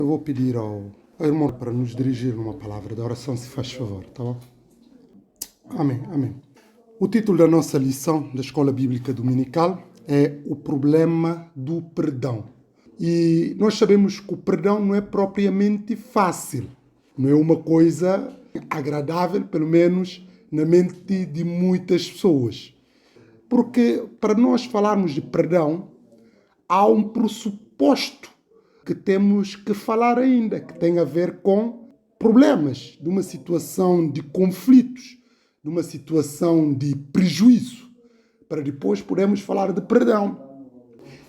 Eu vou pedir ao irmão para nos dirigir numa palavra de oração, se faz favor, tá bom? Amém, amém. O título da nossa lição da Escola Bíblica Dominical é O Problema do Perdão. E nós sabemos que o perdão não é propriamente fácil, não é uma coisa agradável, pelo menos na mente de muitas pessoas. Porque para nós falarmos de perdão, há um pressuposto que temos que falar ainda, que tem a ver com problemas, de uma situação de conflitos, de uma situação de prejuízo, para depois podermos falar de perdão.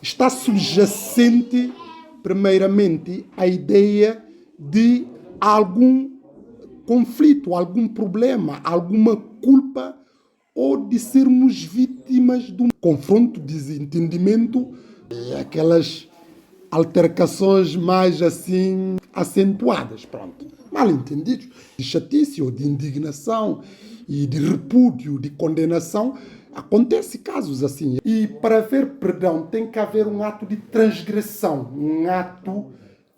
Está subjacente, primeiramente, a ideia de algum conflito, algum problema, alguma culpa, ou de sermos vítimas de um confronto, desentendimento, aquelas altercações mais assim acentuadas, pronto, mal entendidos, de chatice ou de indignação e de repúdio, de condenação. Acontece casos assim. E para haver perdão tem que haver um ato de transgressão, um ato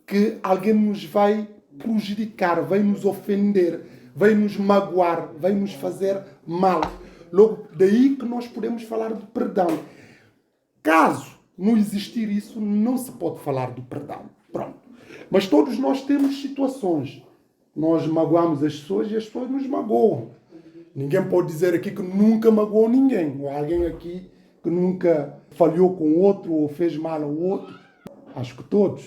que alguém nos vai prejudicar, vai nos ofender, vai nos magoar, vai nos fazer mal. Logo, daí que nós podemos falar de perdão. Caso não existir isso, não se pode falar do perdão. Pronto. Mas todos nós temos situações. Nós magoamos as pessoas e as pessoas nos magoam. Ninguém pode dizer aqui que nunca magoou ninguém. Ou alguém aqui que nunca falhou com o outro ou fez mal ao outro. Acho que todos.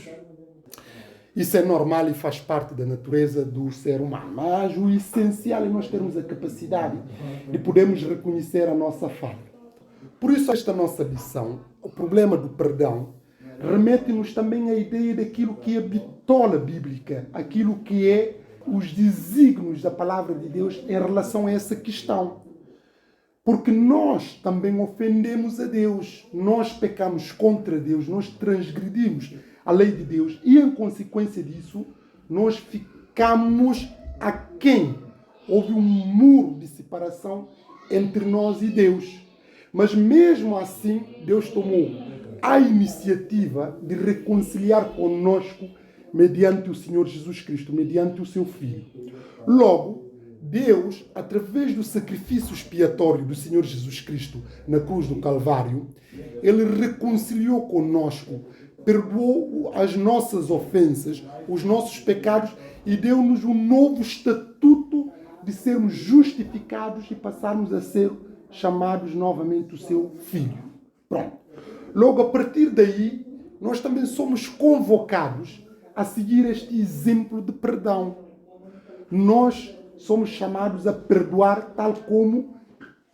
Isso é normal e faz parte da natureza do ser humano. Mas o essencial é nós termos a capacidade de podermos reconhecer a nossa falha. Por isso, esta nossa lição, o problema do perdão, remete-nos também à ideia daquilo que é a bitola bíblica, aquilo que é os desígnios da palavra de Deus em relação a essa questão. Porque nós também ofendemos a Deus, nós pecamos contra Deus, nós transgredimos a lei de Deus e, em consequência disso, nós ficamos aquém. Houve um muro de separação entre nós e Deus. Mas mesmo assim, Deus tomou a iniciativa de reconciliar conosco mediante o Senhor Jesus Cristo, mediante o seu Filho. Logo, Deus, através do sacrifício expiatório do Senhor Jesus Cristo na cruz do Calvário, Ele reconciliou conosco, perdoou as nossas ofensas, os nossos pecados e deu-nos um novo estatuto de sermos justificados e passarmos a ser chamados novamente o seu Filho. Pronto. Logo, a partir daí, nós também somos convocados a seguir este exemplo de perdão. Nós somos chamados a perdoar tal como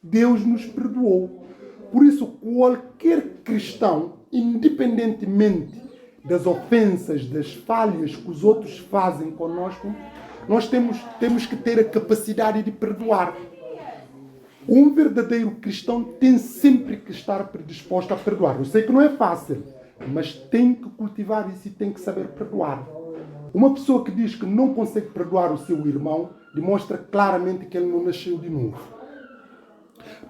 Deus nos perdoou. Por isso, qualquer cristão, independentemente das ofensas, das falhas que os outros fazem conosco, nós temos que ter a capacidade de perdoar. Um verdadeiro cristão tem sempre que estar predisposto a perdoar. Eu sei que não é fácil, mas tem que cultivar isso e tem que saber perdoar. Uma pessoa que diz que não consegue perdoar o seu irmão demonstra claramente que ele não nasceu de novo.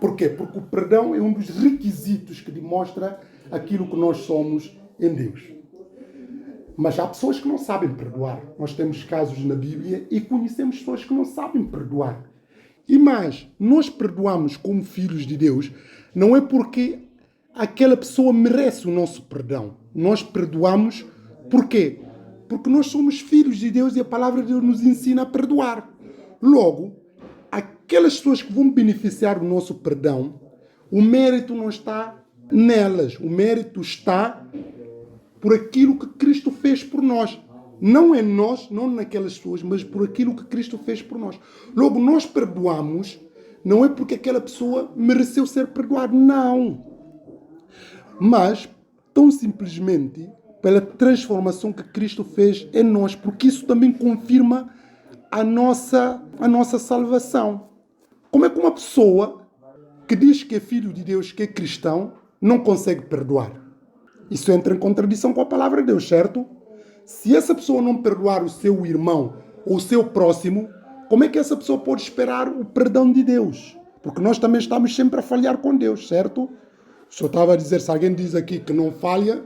Por quê? Porque o perdão é um dos requisitos que demonstra aquilo que nós somos em Deus. Mas há pessoas que não sabem perdoar. Nós temos casos na Bíblia e conhecemos pessoas que não sabem perdoar. E mais, nós perdoamos como filhos de Deus, não é porque aquela pessoa merece o nosso perdão. Nós perdoamos por quê? Porque nós somos filhos de Deus e a palavra de Deus nos ensina a perdoar. Logo, aquelas pessoas que vão beneficiar do nosso perdão, o mérito não está nelas. O mérito está por aquilo que Cristo fez por nós. Não em nós, não naquelas pessoas, mas por aquilo que Cristo fez por nós. Logo, nós perdoamos, não é porque aquela pessoa mereceu ser perdoada, não. Mas, tão simplesmente, pela transformação que Cristo fez em nós, porque isso também confirma a nossa salvação. Como é que uma pessoa que diz que é filho de Deus, que é cristão, não consegue perdoar? Isso entra em contradição com a palavra de Deus, certo? Se essa pessoa não perdoar o seu irmão ou o seu próximo, como é que essa pessoa pode esperar o perdão de Deus? Porque nós também estamos sempre a falhar com Deus, certo? Só estava a dizer, se alguém diz aqui que não falha,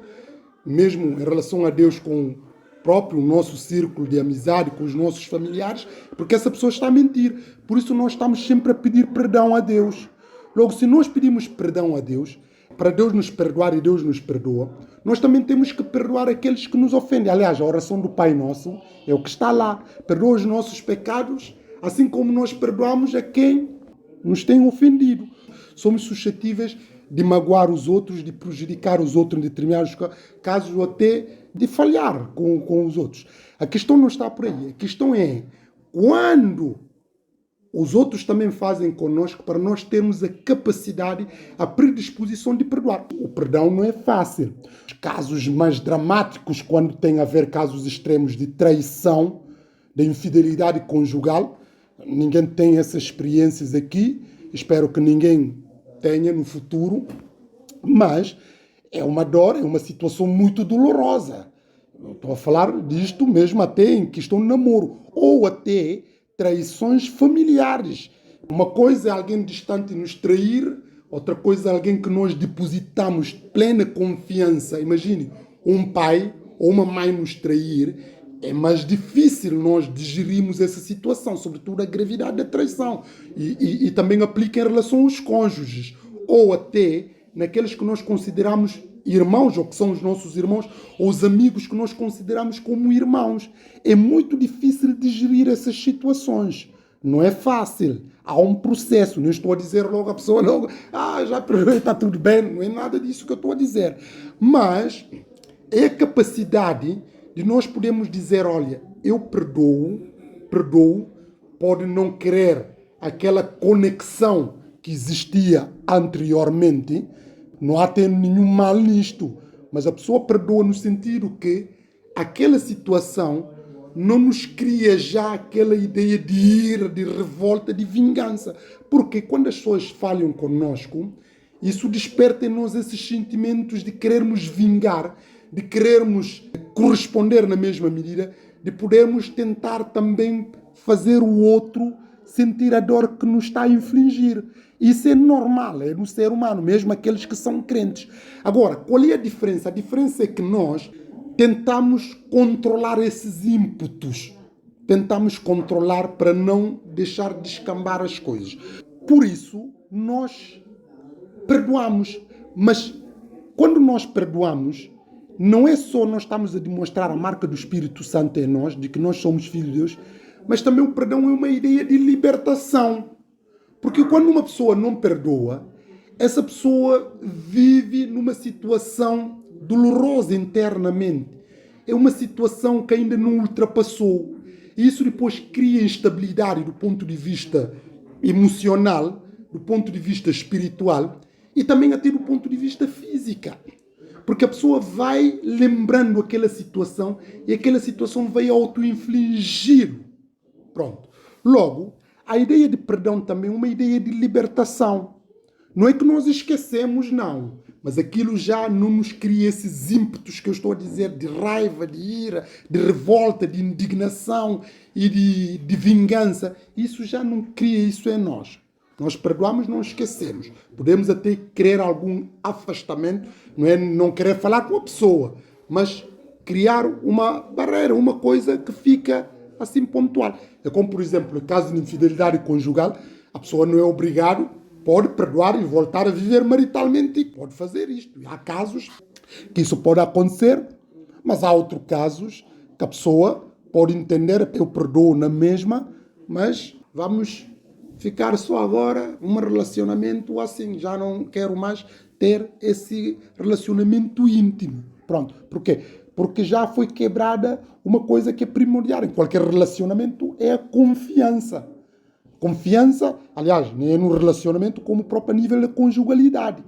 mesmo em relação a Deus com próprio, o nosso círculo de amizade, com os nossos familiares, porque essa pessoa está a mentir. Por isso nós estamos sempre a pedir perdão a Deus. Logo, se nós pedimos perdão a Deus, para Deus nos perdoar e Deus nos perdoa, nós também temos que perdoar aqueles que nos ofendem. Aliás, a oração do Pai Nosso é o que está lá. Perdoa os nossos pecados, assim como nós perdoamos a quem nos tem ofendido. Somos suscetíveis de magoar os outros, de prejudicar os outros em determinados casos, ou até de falhar com os outros. A questão não está por aí. A questão é quando os outros também fazem conosco para nós termos a capacidade, a predisposição de perdoar. O perdão não é fácil. Os casos mais dramáticos, quando tem a ver casos extremos de traição, de infidelidade conjugal, ninguém tem essas experiências aqui. Espero que ninguém tenha no futuro. Mas é uma dor, é uma situação muito dolorosa. Eu estou a falar disto mesmo até em questão de namoro. Ou até traições familiares. Uma coisa é alguém distante nos trair, outra coisa é alguém que nós depositamos plena confiança. Imagine, um pai ou uma mãe nos trair, é mais difícil nós digerirmos essa situação, sobretudo a gravidade da traição. E também aplica em relação aos cônjuges, ou até naqueles que nós consideramos irmãos, ou que são os nossos irmãos, ou os amigos que nós consideramos como irmãos. É muito difícil digerir essas situações. Não é fácil. Há um processo. Não estou a dizer logo a pessoa, logo, já perdoei, está tudo bem. Não é nada disso que eu estou a dizer. Mas é a capacidade de nós podermos dizer, olha, eu perdoo, pode não querer aquela conexão que existia anteriormente. Não há tendo nenhum mal nisto, mas a pessoa perdoa no sentido que aquela situação não nos cria já aquela ideia de ira, de revolta, de vingança. Porque quando as pessoas falham conosco, isso desperta em nós esses sentimentos de querermos vingar, de querermos corresponder na mesma medida, de podermos tentar também fazer o outro sentir a dor que nos está a infligir. Isso é normal, é no ser humano, mesmo aqueles que são crentes. Agora, qual é a diferença? A diferença é que nós tentamos controlar esses ímpetos. Tentamos controlar para não deixar descambar as coisas. Por isso, nós perdoamos. Mas quando nós perdoamos, não é só nós estamos a demonstrar a marca do Espírito Santo em nós, de que nós somos filhos de Deus, mas também o perdão é uma ideia de libertação. Porque quando uma pessoa não perdoa, essa pessoa vive numa situação dolorosa internamente. É uma situação que ainda não ultrapassou. E isso depois cria instabilidade do ponto de vista emocional, do ponto de vista espiritual e também até do ponto de vista físico. Porque a pessoa vai lembrando aquela situação e aquela situação vai auto-infligir. Pronto. Logo, a ideia de perdão também é uma ideia de libertação. Não é que nós esquecemos, não. Mas aquilo já não nos cria esses ímpetos que eu estou a dizer de raiva, de ira, de revolta, de indignação e de vingança. Isso já não cria isso em nós. Nós perdoamos, não esquecemos. Podemos até querer algum afastamento, não é não querer falar com a pessoa, mas criar uma barreira, uma coisa que fica assim pontual. É como, por exemplo, no caso de infidelidade conjugal, a pessoa não é obrigada, pode perdoar e voltar a viver maritalmente, pode fazer isto. Há casos que isso pode acontecer, mas há outros casos que a pessoa pode entender, eu perdoo na mesma, mas vamos ficar só agora um relacionamento assim, já não quero mais ter esse relacionamento íntimo. Pronto, por quê? Porque já foi quebrada uma coisa que é primordial em qualquer relacionamento, é a confiança. Confiança, aliás, nem é no relacionamento como o próprio nível da conjugalidade.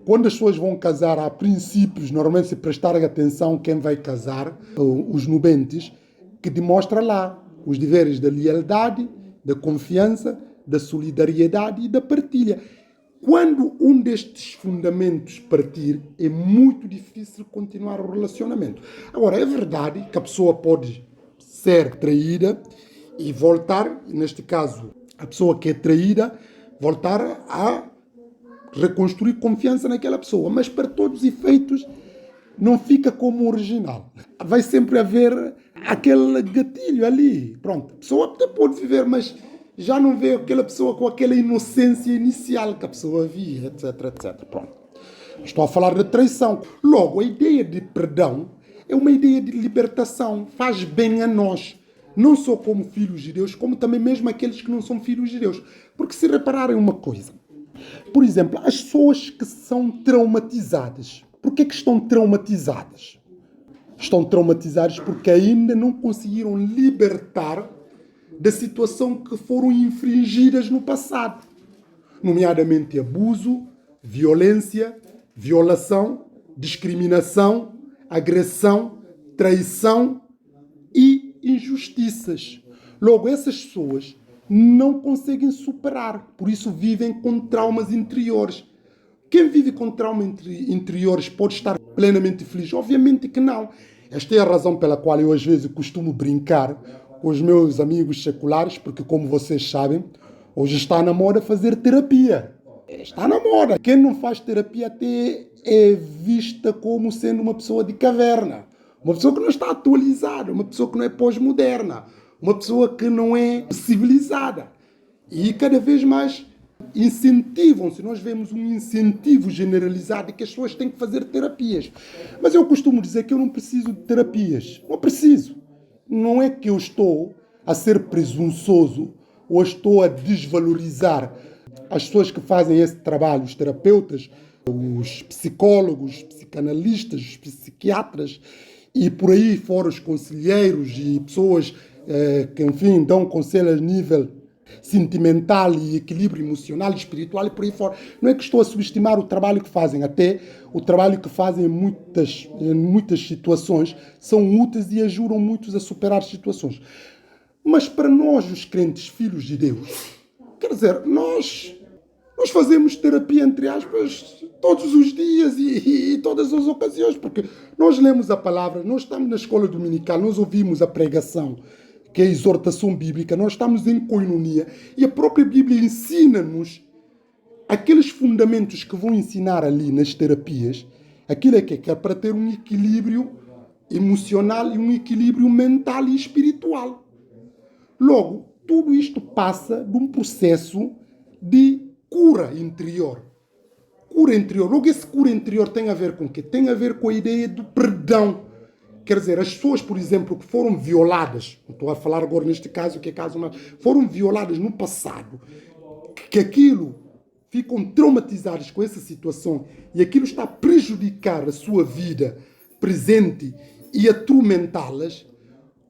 Quando as pessoas vão casar, há princípios, normalmente se prestarem atenção quem vai casar, os nubentes, que demonstra lá os deveres da lealdade, da confiança, da solidariedade e da partilha. Quando um destes fundamentos partir, é muito difícil continuar o relacionamento. Agora, é verdade que a pessoa pode ser traída e voltar, neste caso, a pessoa que é traída, voltar a reconstruir confiança naquela pessoa. Mas, para todos os efeitos, não fica como o original. Vai sempre haver aquele gatilho ali. Pronto, a pessoa até pode viver, mas já não vê aquela pessoa com aquela inocência inicial que a pessoa via, etc, etc. Pronto. Estou a falar de traição. Logo, a ideia de perdão é uma ideia de libertação. Faz bem a nós. Não só como filhos de Deus, como também mesmo aqueles que não são filhos de Deus. Porque se repararem uma coisa, por exemplo, as pessoas que são traumatizadas, por que estão traumatizadas? Estão traumatizadas porque ainda não conseguiram libertar da situação que foram infringidas no passado. Nomeadamente abuso, violência, violação, discriminação, agressão, traição e injustiças. Logo, essas pessoas não conseguem superar, por isso vivem com traumas interiores. Quem vive com traumas interiores pode estar plenamente feliz? Obviamente que não. Esta é a razão pela qual eu às vezes costumo brincar com os meus amigos seculares, porque como vocês sabem, hoje está na moda fazer terapia. Está na moda. Quem não faz terapia até é vista como sendo uma pessoa de caverna. Uma pessoa que não está atualizada, uma pessoa que não é pós-moderna, uma pessoa que não é civilizada. E cada vez mais incentivam-se. Nós vemos um incentivo generalizado de que as pessoas têm que fazer terapias. Mas eu costumo dizer que eu não preciso de terapias. Não preciso. Não é que eu estou a ser presunçoso ou estou a desvalorizar as pessoas que fazem esse trabalho, os terapeutas, os psicólogos, os psicanalistas, os psiquiatras e por aí fora os conselheiros e pessoas que, enfim, dão conselho a nível sentimental e equilíbrio emocional e espiritual e por aí fora. Não é que estou a subestimar o trabalho que fazem, até o trabalho que fazem em muitas situações são úteis e ajudam muitos a superar situações. Mas para nós, os crentes filhos de Deus, quer dizer, nós fazemos terapia, entre aspas, todos os dias e todas as ocasiões, porque nós lemos a palavra, nós estamos na escola dominical, nós ouvimos a pregação, que é a exortação bíblica, nós estamos em coinonia e a própria Bíblia ensina-nos aqueles fundamentos que vão ensinar ali nas terapias, aquilo é que é para ter um equilíbrio emocional e um equilíbrio mental e espiritual. Logo, tudo isto passa de um processo de cura interior. Cura interior. Logo, esse cura interior tem a ver com o quê? Tem a ver com a ideia do perdão. Quer dizer, as pessoas, por exemplo, que foram violadas, não estou a falar agora neste caso, que é caso mais, foram violadas no passado, que aquilo ficam traumatizadas com essa situação e aquilo está a prejudicar a sua vida presente e atormentá-las,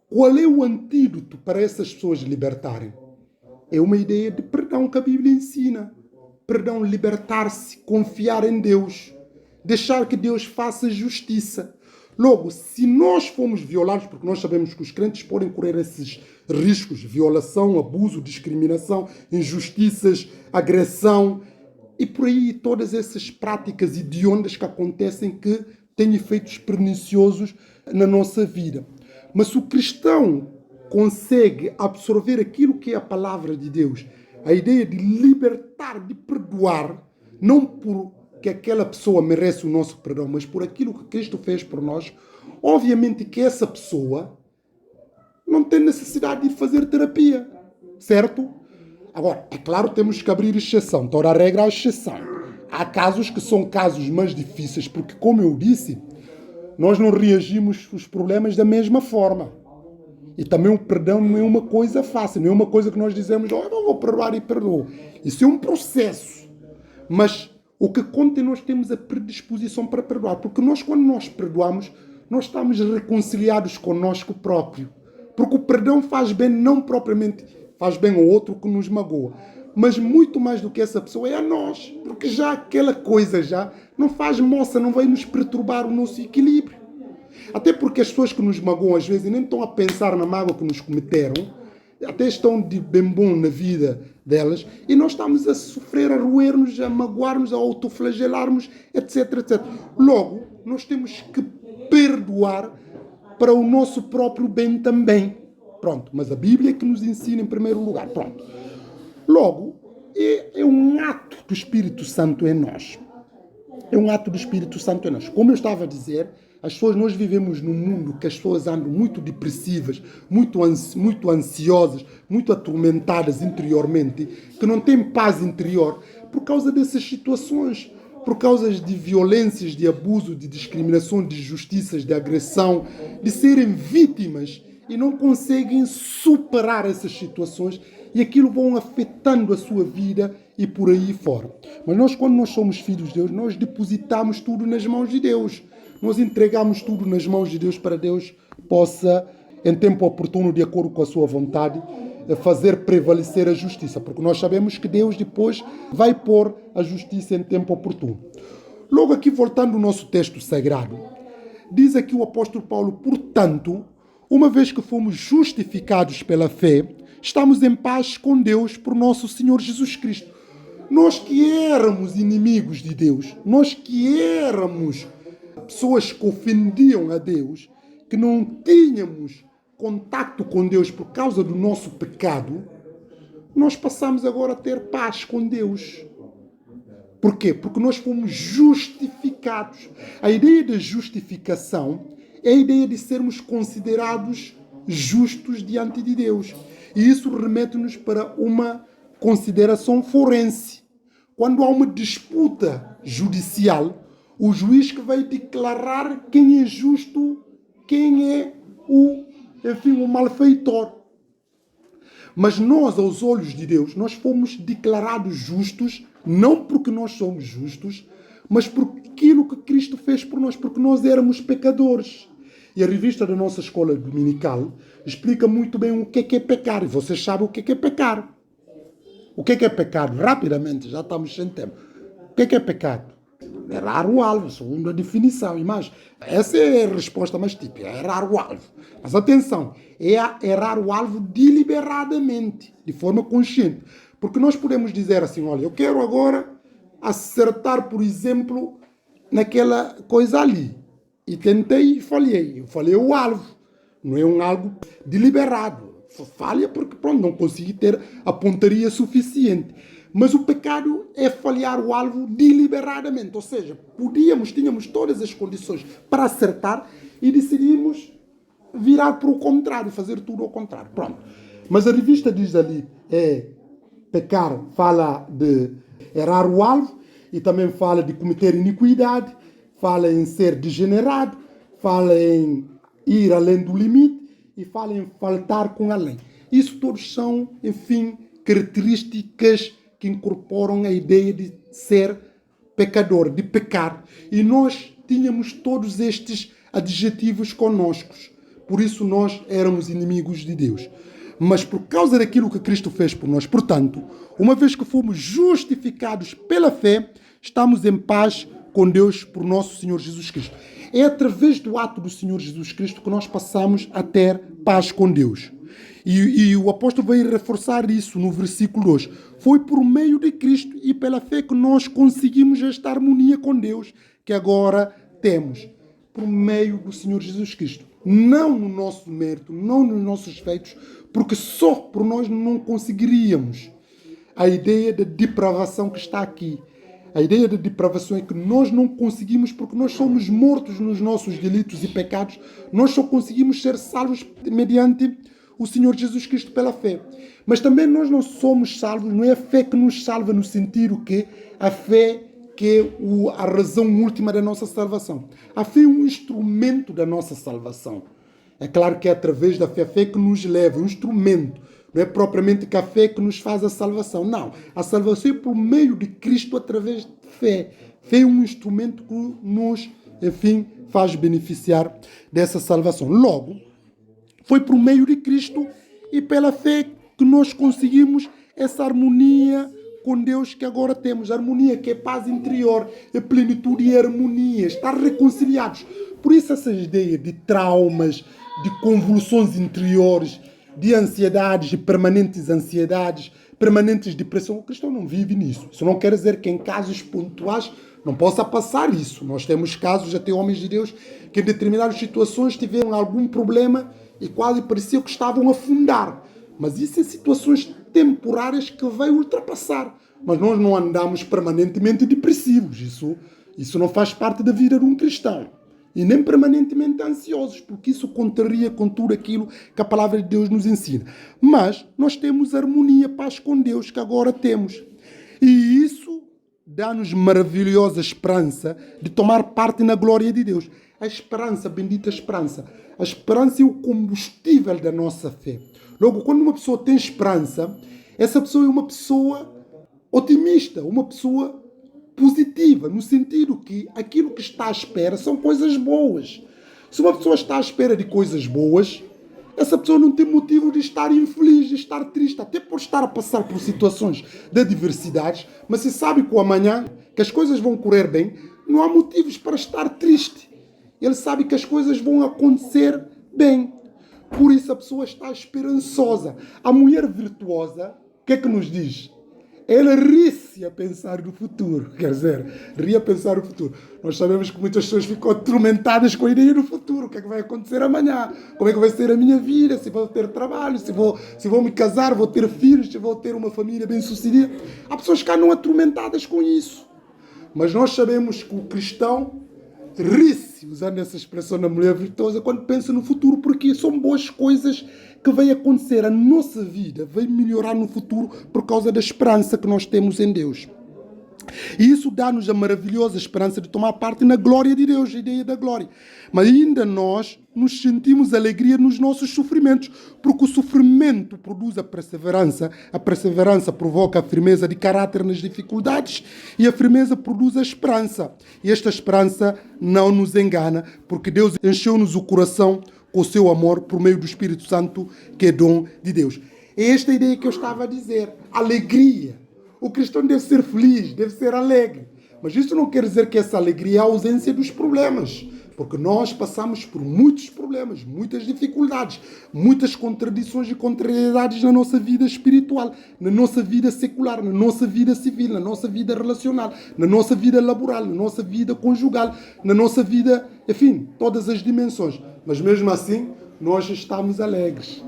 qual é o antídoto para essas pessoas libertarem? É uma ideia de perdão que a Bíblia ensina. Perdão, libertar-se, confiar em Deus, deixar que Deus faça justiça. Logo, se nós fomos violados, porque nós sabemos que os crentes podem correr esses riscos, violação, abuso, discriminação, injustiças, agressão, e por aí todas essas práticas hediondas que acontecem que têm efeitos perniciosos na nossa vida. Mas se o cristão consegue absorver aquilo que é a palavra de Deus, a ideia de libertar, de perdoar, não porque aquela pessoa merece o nosso perdão, mas por aquilo que Cristo fez por nós, obviamente que essa pessoa não tem necessidade de fazer terapia, certo? Agora, é claro, temos que abrir exceção. Toda a regra há exceção. Há casos que são casos mais difíceis, porque, como eu disse, nós não reagimos aos problemas da mesma forma. E também o perdão não é uma coisa fácil, não é uma coisa que nós dizemos, eu não vou perdoar e perdoo. Isso é um processo. Mas o que conta é nós temos a predisposição para perdoar. Porque nós, quando nós perdoamos, nós estamos reconciliados conosco próprio. Porque o perdão faz bem, não propriamente faz bem ao outro que nos magoa, mas muito mais do que essa pessoa é a nós. Porque já aquela coisa já não faz moça, não vai nos perturbar o nosso equilíbrio. Até porque as pessoas que nos magoam às vezes nem estão a pensar na mágoa que nos cometeram, até estão de bem bom na vida delas, e nós estamos a sofrer, a roer-nos, a magoar-nos, a autoflagelar-nos, etc, etc. Logo, nós temos que perdoar para o nosso próprio bem também. Pronto, mas a Bíblia é que nos ensina em primeiro lugar. Pronto. Logo, é um ato do Espírito Santo em nós. É um ato do Espírito Santo em nós. Como eu estava a dizer, Nós vivemos num mundo que as pessoas andam muito depressivas, muito ansiosas, muito atormentadas interiormente, que não têm paz interior por causa dessas situações, por causa de violências, de abuso, de discriminação, de injustiças, de agressão, de serem vítimas e não conseguem superar essas situações e aquilo vão afetando a sua vida e por aí fora. Mas quando nós somos filhos de Deus, nós depositamos tudo nas mãos de Deus. Nós entregamos tudo nas mãos de Deus para Deus possa, em tempo oportuno, de acordo com a sua vontade, fazer prevalecer a justiça. Porque nós sabemos que Deus depois vai pôr a justiça em tempo oportuno. Logo aqui, voltando ao nosso texto sagrado, diz aqui o apóstolo Paulo, portanto, uma vez que fomos justificados pela fé, estamos em paz com Deus por nosso Senhor Jesus Cristo. Nós que éramos inimigos de Deus, nós que éramos pessoas que ofendiam a Deus, que não tínhamos contato com Deus por causa do nosso pecado, nós passamos agora a ter paz com Deus. Por quê? Porque nós fomos justificados. A ideia da justificação é a ideia de sermos considerados justos diante de Deus. E isso remete-nos para uma consideração forense. Quando há uma disputa judicial, o juiz que vai declarar quem é justo, quem é o malfeitor. Mas nós, aos olhos de Deus, nós fomos declarados justos, não porque nós somos justos, mas por aquilo que Cristo fez por nós, porque nós éramos pecadores. E a revista da nossa escola dominical explica muito bem o que é pecar. E vocês sabem o que é pecar. O que é pecado? Rapidamente, já estamos sem tempo. O que é pecado? Errar o alvo, segundo a definição. Mas essa é a resposta mais típica, é errar o alvo. Mas atenção, é errar o alvo deliberadamente, de forma consciente. Porque nós podemos dizer assim, olha, eu quero agora acertar, por exemplo, naquela coisa ali. E tentei e falhei. Eu falhei o alvo. Não é algo deliberado. Falha porque, pronto, não consegui ter a pontaria suficiente. Mas o pecado é falhar o alvo deliberadamente. Ou seja, tínhamos todas as condições para acertar e decidimos virar para o contrário, fazer tudo ao contrário. Pronto. Mas a revista diz ali, pecar fala de errar o alvo e também fala de cometer iniquidade, fala em ser degenerado, fala em ir além do limite e fala em faltar com a lei. Isso todos são, enfim, características que incorporam a ideia de ser pecador, de pecar. E nós tínhamos todos estes adjetivos conosco. Por isso nós éramos inimigos de Deus. Mas por causa daquilo que Cristo fez por nós, portanto, uma vez que fomos justificados pela fé, estamos em paz com Deus por nosso Senhor Jesus Cristo. É através do ato do Senhor Jesus Cristo que nós passamos a ter paz com Deus. E o apóstolo vai reforçar isso no versículo 2. Foi por meio de Cristo e pela fé que nós conseguimos esta harmonia com Deus que agora temos. Por meio do Senhor Jesus Cristo. Não no nosso mérito, não nos nossos feitos, porque só por nós não conseguiríamos. A ideia da depravação que está aqui. A ideia da depravação é que nós não conseguimos, porque nós somos mortos nos nossos delitos e pecados, nós só conseguimos ser salvos mediante o Senhor Jesus Cristo pela fé. Mas também nós não somos salvos, não é a fé que nos salva no sentido que a fé que é a razão última da nossa salvação. A fé é um instrumento da nossa salvação. É claro que é através da fé, a fé que nos leva, um instrumento. Não é propriamente que a fé que nos faz a salvação. Não. A salvação é por meio de Cristo através de fé. Fé é um instrumento que nos, enfim, faz beneficiar dessa salvação. Logo, foi por meio de Cristo e pela fé que nós conseguimos essa harmonia com Deus que agora temos. Harmonia que é paz interior, é plenitude e harmonia. Estar reconciliados. Por isso essa ideia de traumas, de convulsões interiores, de ansiedades, de permanentes ansiedades, permanentes depressão. O cristão não vive nisso. Isso não quer dizer que em casos pontuais não possa passar isso. Nós temos casos, até homens de Deus, que em determinadas situações tiveram algum problema e quase parecia que estavam a afundar. Mas isso é situações temporárias que vai ultrapassar. Mas nós não andamos permanentemente depressivos. Isso não faz parte da vida de um cristão. e nem permanentemente ansiosos, porque isso contraria com tudo aquilo que a palavra de Deus nos ensina. Mas nós temos harmonia, paz com Deus, que agora temos. E isso dá-nos maravilhosa esperança de tomar parte na glória de Deus. A esperança, bendita esperança. A esperança é o combustível da nossa fé. Logo, quando uma pessoa tem esperança, essa pessoa é uma pessoa otimista, uma pessoa positiva, no sentido que aquilo que está à espera são coisas boas. Se uma pessoa está à espera de coisas boas, essa pessoa não tem motivo de estar infeliz, de estar triste, até por estar a passar por situações de adversidades, mas se sabe que o amanhã, que as coisas vão correr bem, não há motivos para estar triste. Ele sabe que as coisas vão acontecer bem. Por isso a pessoa está esperançosa. A mulher virtuosa, o que é que nos diz? Ela ri-se a pensar no futuro. Quer dizer, ri a pensar no futuro. Nós sabemos que muitas pessoas ficam atormentadas com a ideia do futuro. O que é que vai acontecer amanhã? Como é que vai ser a minha vida? Se vou ter trabalho? Se vou me casar? Vou ter filhos? Se vou ter uma família bem-sucedida? Há pessoas que andam atormentadas com isso. Mas nós sabemos que o cristão ri-se, usando essa expressão na mulher virtuosa, quando pensa no futuro, porque são boas coisas que vão acontecer. A nossa vida vai melhorar no futuro por causa da esperança que nós temos em Deus. E isso dá-nos a maravilhosa esperança de tomar parte na glória de Deus, a ideia da glória. Mas ainda nós nos sentimos alegria nos nossos sofrimentos, porque o sofrimento produz a perseverança provoca a firmeza de caráter nas dificuldades e a firmeza produz a esperança. E esta esperança não nos engana, porque Deus encheu-nos o coração com o seu amor por meio do Espírito Santo, que é dom de Deus. É esta ideia que eu estava a dizer, alegria. O cristão deve ser feliz, deve ser alegre. Mas isso não quer dizer que essa alegria é a ausência dos problemas. Porque nós passamos por muitos problemas, muitas dificuldades, muitas contradições e contrariedades na nossa vida espiritual, na nossa vida secular, na nossa vida civil, na nossa vida relacional, na nossa vida laboral, na nossa vida conjugal, na nossa vida, enfim, todas as dimensões. Mas mesmo assim, nós estamos alegres.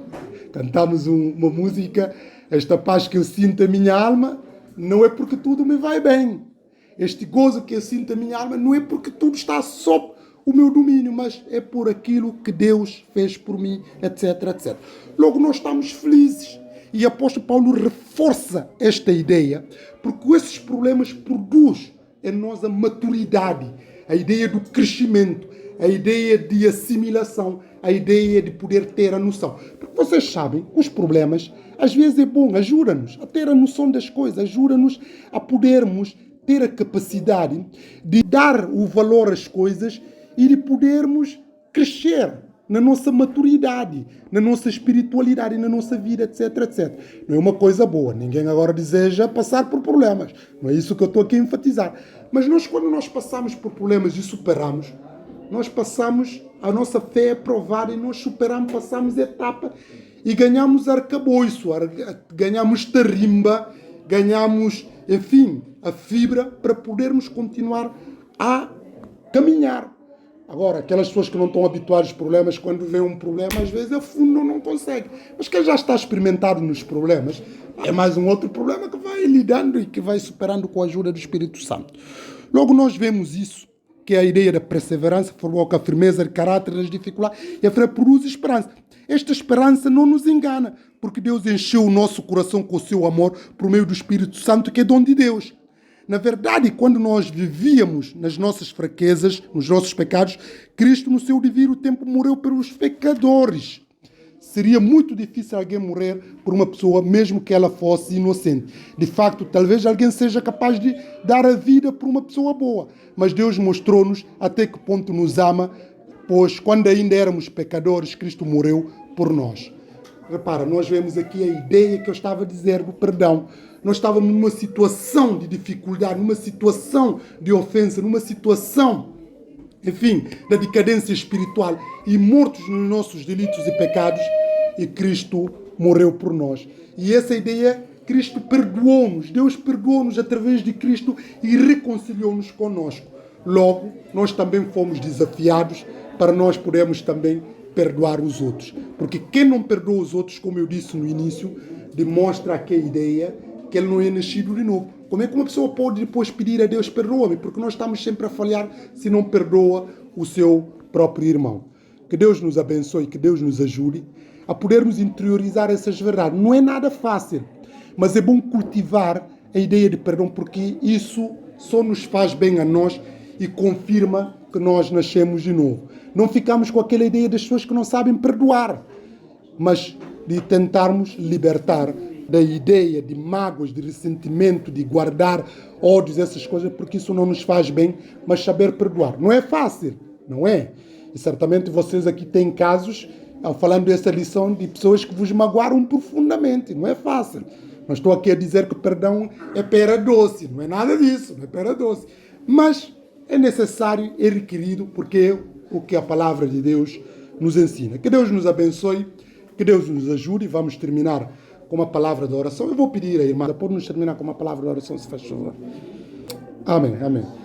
Cantamos uma música, esta paz que eu sinto a minha alma, não é porque tudo me vai bem. Este gozo que eu sinto a minha alma não é porque tudo está sob o meu domínio, mas é por aquilo que Deus fez por mim, etc, etc. Logo, nós estamos felizes. E o apóstolo Paulo reforça esta ideia, porque esses problemas produzem em nós a maturidade, a ideia do crescimento, a ideia de assimilação, a ideia de poder ter a noção. Porque vocês sabem, os problemas, às vezes é bom, ajuda-nos a ter a noção das coisas, ajuda-nos a podermos ter a capacidade de dar o valor às coisas e de podermos crescer na nossa maturidade, na nossa espiritualidade, na nossa vida, etc, etc. Não é uma coisa boa. Ninguém agora deseja passar por problemas. Não é isso que eu estou aqui a enfatizar. Mas nós, quando nós passamos por problemas e superamos, nós passamos, a nossa fé é provada e nós superamos, passamos etapa e ganhamos arcabouço, ganhamos tarimba, ganhamos, enfim, a fibra para podermos continuar a caminhar. Agora, aquelas pessoas que não estão habituadas aos problemas, quando vê um problema, às vezes afundam, não consegue. Mas quem já está experimentado nos problemas, é mais um outro problema que vai lidando e que vai superando com a ajuda do Espírito Santo. Logo, nós vemos isso, que é a ideia da perseverança, provoca a firmeza de caráter nas dificuldades e a fé produz esperança. Esta esperança não nos engana, porque Deus encheu o nosso coração com o seu amor por meio do Espírito Santo, que é dom de Deus. Na verdade, quando nós vivíamos nas nossas fraquezas, nos nossos pecados, Cristo, no seu devido tempo, morreu pelos pecadores. Seria muito difícil alguém morrer por uma pessoa, mesmo que ela fosse inocente. De facto, talvez alguém seja capaz de dar a vida por uma pessoa boa. Mas Deus mostrou-nos até que ponto nos ama, pois quando ainda éramos pecadores, Cristo morreu por nós. Repara, nós vemos aqui a ideia que eu estava a dizer do perdão. Nós estávamos numa situação de dificuldade, numa situação de ofensa, numa situação, enfim, da decadência espiritual e mortos nos nossos delitos e pecados, e Cristo morreu por nós. E essa ideia, Cristo perdoou-nos, Deus perdoou-nos através de Cristo e reconciliou-nos conosco. Logo, nós também fomos desafiados para nós podermos também perdoar os outros. Porque quem não perdoa os outros, como eu disse no início, demonstra aqui a ideia que ele não é nascido de novo. Como é que uma pessoa pode depois pedir a Deus perdoa-me? Porque nós estamos sempre a falhar se não perdoa o seu próprio irmão. Que Deus nos abençoe, que Deus nos ajude a podermos interiorizar essas verdades. Não é nada fácil, mas é bom cultivar a ideia de perdão, porque isso só nos faz bem a nós e confirma que nós nascemos de novo. Não ficamos com aquela ideia das pessoas que não sabem perdoar, mas de tentarmos libertar da ideia de mágoas, de ressentimento, de guardar ódios, essas coisas, porque isso não nos faz bem, mas saber perdoar. Não é fácil, não é? E certamente vocês aqui têm casos, falando dessa lição, de pessoas que vos magoaram profundamente. Não é fácil. Não estou aqui a dizer que perdão é pera doce. Não é nada disso, não é pera doce. Mas é necessário, é requerido, porque é o que a palavra de Deus nos ensina. Que Deus nos abençoe, que Deus nos ajude. Vamos terminar com uma palavra de oração. Eu vou pedir à irmã, por nos terminar com uma palavra de oração, se faz favor. Amém, amém.